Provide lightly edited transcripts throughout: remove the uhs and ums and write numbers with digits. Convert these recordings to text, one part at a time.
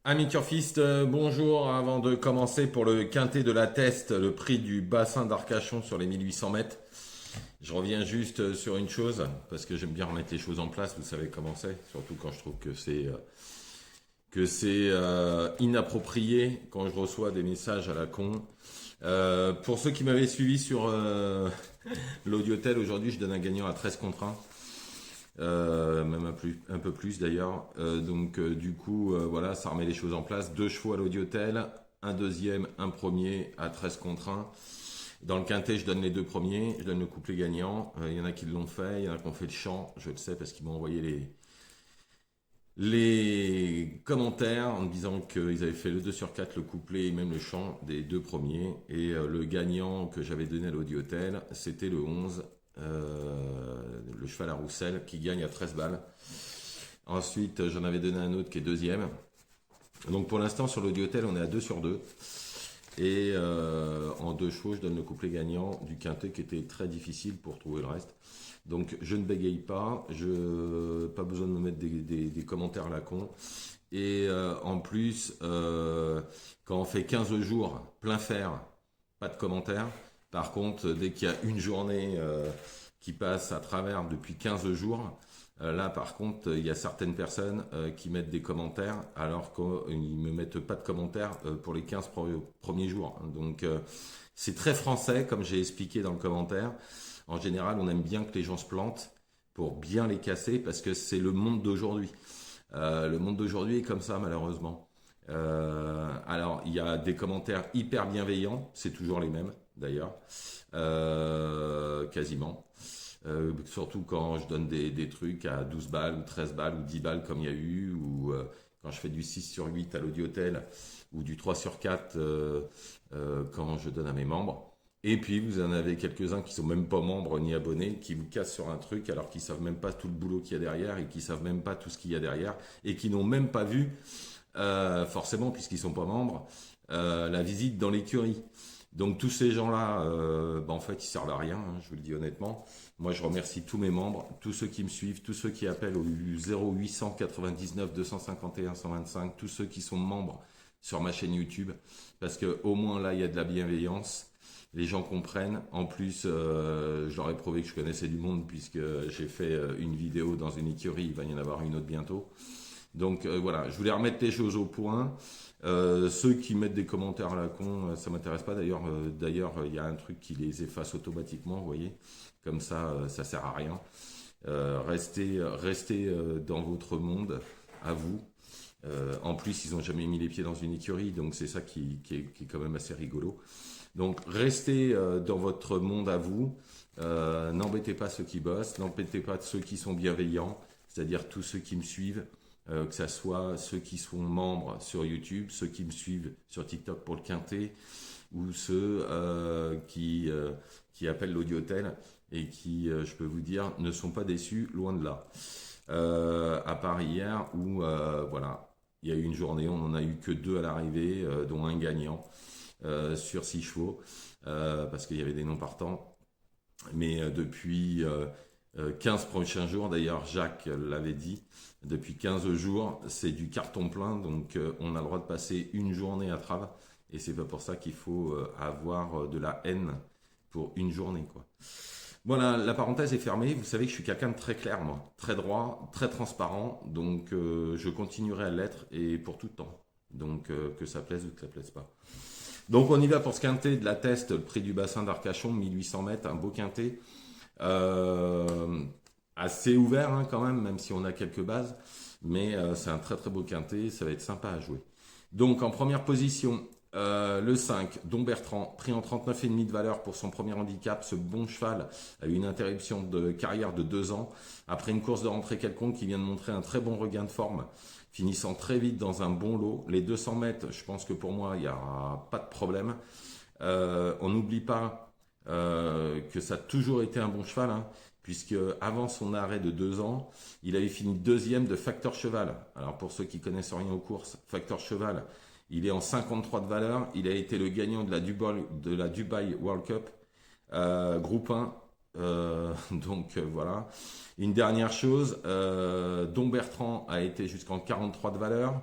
Amis turfistes, bonjour. Avant de commencer pour le quintet de la Teste, le prix du bassin d'Arcachon sur les 1800 mètres, je reviens juste sur une chose, parce que j'aime bien remettre les choses en place, vous savez comment c'est, surtout quand je trouve que c'est inapproprié, quand je reçois des messages à la con. Pour ceux qui m'avaient suivi sur l'audiotel, aujourd'hui je donne un gagnant à 13 contre 1. Même un peu plus d'ailleurs. Du coup, voilà, ça remet les choses en place. Deux chevaux à l'audiotel, un deuxième, un premier à 13 contre 1. Dans le quintet, je donne les deux premiers, je donne le couplet gagnant. Il y en a qui l'ont fait, il y en a qui ont fait le chant, je le sais parce qu'ils m'ont envoyé les commentaires en me disant qu'ils avaient fait le 2 sur 4, le couplet et même le chant des deux premiers. Et le gagnant que j'avais donné à l'audiotel, c'était le 11, le cheval à Roussel, qui gagne à 13 balles. Ensuite, j'en avais donné un autre qui est deuxième. Donc pour l'instant, sur l'audiotel, on est à 2 sur 2. Et en deux chevaux, je donne le couplet gagnant du quintet qui était très difficile pour trouver le reste. Donc je ne bégaye pas, pas besoin de me mettre des commentaires à la con. Et en plus, quand on fait 15 jours plein fer, pas de commentaires. Par contre, dès qu'il y a une journée qui passe à travers depuis 15 jours, là par contre, il y a certaines personnes qui mettent des commentaires alors qu'ils ne me mettent pas de commentaires pour les 15 premiers jours. Donc c'est très français, comme j'ai expliqué dans le commentaire. En général, on aime bien que les gens se plantent pour bien les casser parce que c'est le monde d'aujourd'hui. Le monde d'aujourd'hui est comme ça, malheureusement. Alors, il y a des commentaires hyper bienveillants, c'est toujours les mêmes, d'ailleurs, quasiment. Surtout quand je donne des trucs à 12 balles, ou 13 balles, ou 10 balles, comme il y a eu, ou quand je fais du 6 sur 8 à l'audiotel, ou du 3 sur 4 quand je donne à mes membres. Et puis vous en avez quelques-uns qui sont même pas membres ni abonnés, qui vous cassent sur un truc alors qu'ils savent même pas tout le boulot qu'il y a derrière et qui savent même pas tout ce qu'il y a derrière et qui n'ont même pas vu, forcément puisqu'ils sont pas membres, la visite dans l'écurie. Donc tous ces gens-là, en fait, ils servent à rien, hein, je vous le dis honnêtement. Moi, je remercie tous mes membres, tous ceux qui me suivent, tous ceux qui appellent au 0800 99 251 125, tous ceux qui sont membres sur ma chaîne YouTube, parce que au moins là, il y a de la bienveillance. Les gens comprennent. En plus, je leur ai prouvé que je connaissais du monde puisque j'ai fait une vidéo dans une écurie. Il va y en avoir une autre bientôt. Donc voilà, je voulais remettre les choses au point. Ceux qui mettent des commentaires à la con, ça m'intéresse pas. D'ailleurs, il y a un truc qui les efface automatiquement, vous voyez. Comme ça sert à rien. Restez dans votre monde, à vous. En plus, ils ont jamais mis les pieds dans une écurie, donc c'est ça qui est quand même assez rigolo. Donc restez dans votre monde à vous. N'embêtez pas ceux qui bossent, n'embêtez pas ceux qui sont bienveillants, c'est-à-dire tous ceux qui me suivent, que ce soit ceux qui sont membres sur YouTube, ceux qui me suivent sur TikTok pour le quintet, ou ceux qui appellent l'audiotel et qui, je peux vous dire, ne sont pas déçus, loin de là. À part hier où, voilà, il y a eu une journée, on n'en a eu que deux à l'arrivée, dont un gagnant sur 6 chevaux, parce qu'il y avait des non partants. Mais depuis 15 prochains jours, d'ailleurs Jacques l'avait dit, depuis 15 jours, c'est du carton plein, donc on a le droit de passer une journée à travers, et c'est pas pour ça qu'il faut avoir de la haine pour une journée, quoi. Voilà, la parenthèse est fermée. Vous savez que je suis quelqu'un de très clair, moi, très droit, très transparent, donc je continuerai à l'être et pour tout le temps. Donc que ça plaise ou que ça plaise pas. Donc on y va pour ce quintet de la Teste, le prix du bassin d'Arcachon, 1800 mètres, un beau quintet. Assez ouvert hein, quand même si on a quelques bases. Mais c'est un très très beau quintet, ça va être sympa à jouer. Donc en première position, le 5, Don Bertrand, pris en 39,5 de valeur pour son premier handicap. Ce bon cheval a eu une interruption de carrière de 2 ans. Après une course de rentrée quelconque qui vient de montrer un très bon regain de forme, finissant très vite dans un bon lot. Les 200 mètres, je pense que pour moi, il n'y a pas de problème. On n'oublie pas que ça a toujours été un bon cheval, hein, puisque avant son arrêt de 2 ans, il avait fini deuxième de Facteur Cheval. Alors pour ceux qui connaissent rien aux courses, Facteur Cheval, il est en 53 de valeur. Il a été le gagnant de la Dubai World Cup, groupe 1. Voilà. Une dernière chose, Don Bertrand a été jusqu'en 43 de valeur.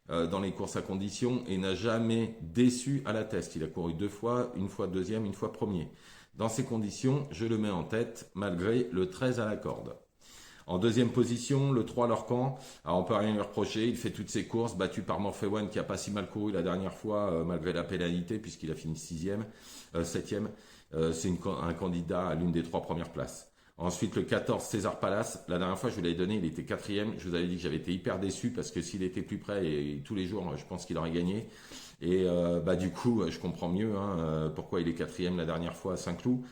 dans les courses à condition et n'a jamais déçu à la test. Il a couru 2 fois, une fois deuxième, une fois premier. Dans ces conditions, je le mets en tête malgré le 13 à la corde. En deuxième position, le 3 Lorcan. Alors on peut rien lui reprocher, il fait toutes ses courses, battu par Morphe One qui a pas si mal couru la dernière fois malgré la pénalité puisqu'il a fini 7e. C'est un candidat à l'une des 3 premières places. Ensuite, le 14, César Palace. La dernière fois, je vous l'avais donné, il était 4e. Je vous avais dit que j'avais été hyper déçu parce que s'il était plus près et tous les jours, je pense qu'il aurait gagné. Et du coup, je comprends mieux pourquoi il est 4e la dernière fois à Saint-Cloud,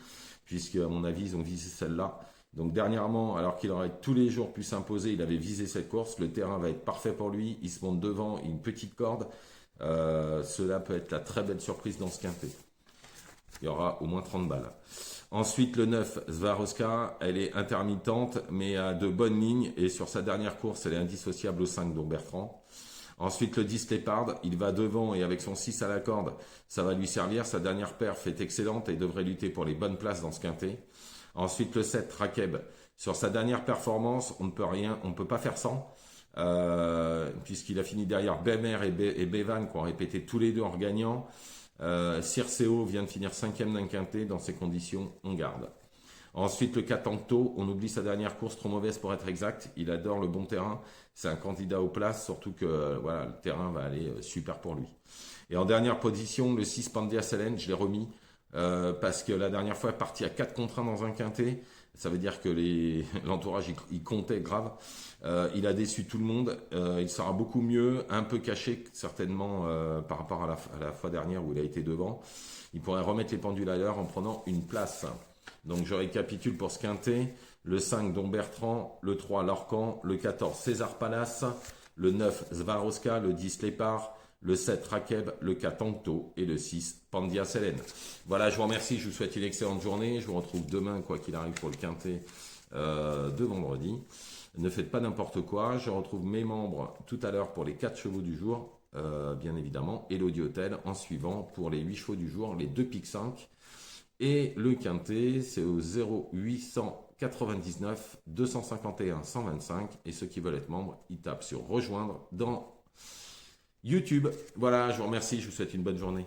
puisque à mon avis, ils ont visé celle-là. Donc dernièrement, alors qu'il aurait tous les jours pu s'imposer, il avait visé cette course. Le terrain va être parfait pour lui. Il se monte devant, une petite corde. Cela peut être la très belle surprise dans ce quintet. Il y aura au moins 30 balles. Ensuite, le 9, Swarovska, elle est intermittente, mais a de bonnes lignes. Et sur sa dernière course, elle est indissociable au 5, dont Bertrand. Ensuite, le 10, Lépard, il va devant et avec son 6 à la corde, ça va lui servir. Sa dernière perf est excellente et devrait lutter pour les bonnes places dans ce quintet. Ensuite, le 7, Rakeb. Sur sa dernière performance, on ne peut pas faire sans. Puisqu'il a fini derrière Bemer et Bevan qui ont répété tous les deux en regagnant. Circeo vient de finir 5e d'un quintet. Dans ces conditions, on garde. Ensuite, le Catanto, on oublie sa dernière course, trop mauvaise pour être exact. Il adore le bon terrain. C'est un candidat aux places, surtout que le terrain va aller super pour lui. Et en dernière position, le 6 Pandia Selen, je l'ai remis parce que la dernière fois, parti à 4 contre 1 dans un quintet. Ça veut dire que l'entourage, il comptait grave. Il a déçu tout le monde. Il sera beaucoup mieux, un peu caché certainement par rapport à la fois dernière où il a été devant. Il pourrait remettre les pendules à l'heure en prenant une place. Donc je récapitule pour ce quintet. Le 5, Don Bertrand. Le 3, Lorcan. Le 14, César Palace. Le 9, Swarovska. Le 10, Lépard. Le 7, Rakeb. Le 4, Tancto. Et le 6, Pandia Selen. Voilà, je vous remercie. Je vous souhaite une excellente journée. Je vous retrouve demain, quoi qu'il arrive, pour le quintet de vendredi. Ne faites pas n'importe quoi. Je retrouve mes membres tout à l'heure pour les 4 chevaux du jour, bien évidemment. Et l'Audi-Hôtel en suivant pour les 8 chevaux du jour, les 2 piques 5. Et le quintet, c'est au 0899 251 125. Et ceux qui veulent être membres, ils tapent sur rejoindre dans YouTube. Voilà, je vous remercie, je vous souhaite une bonne journée.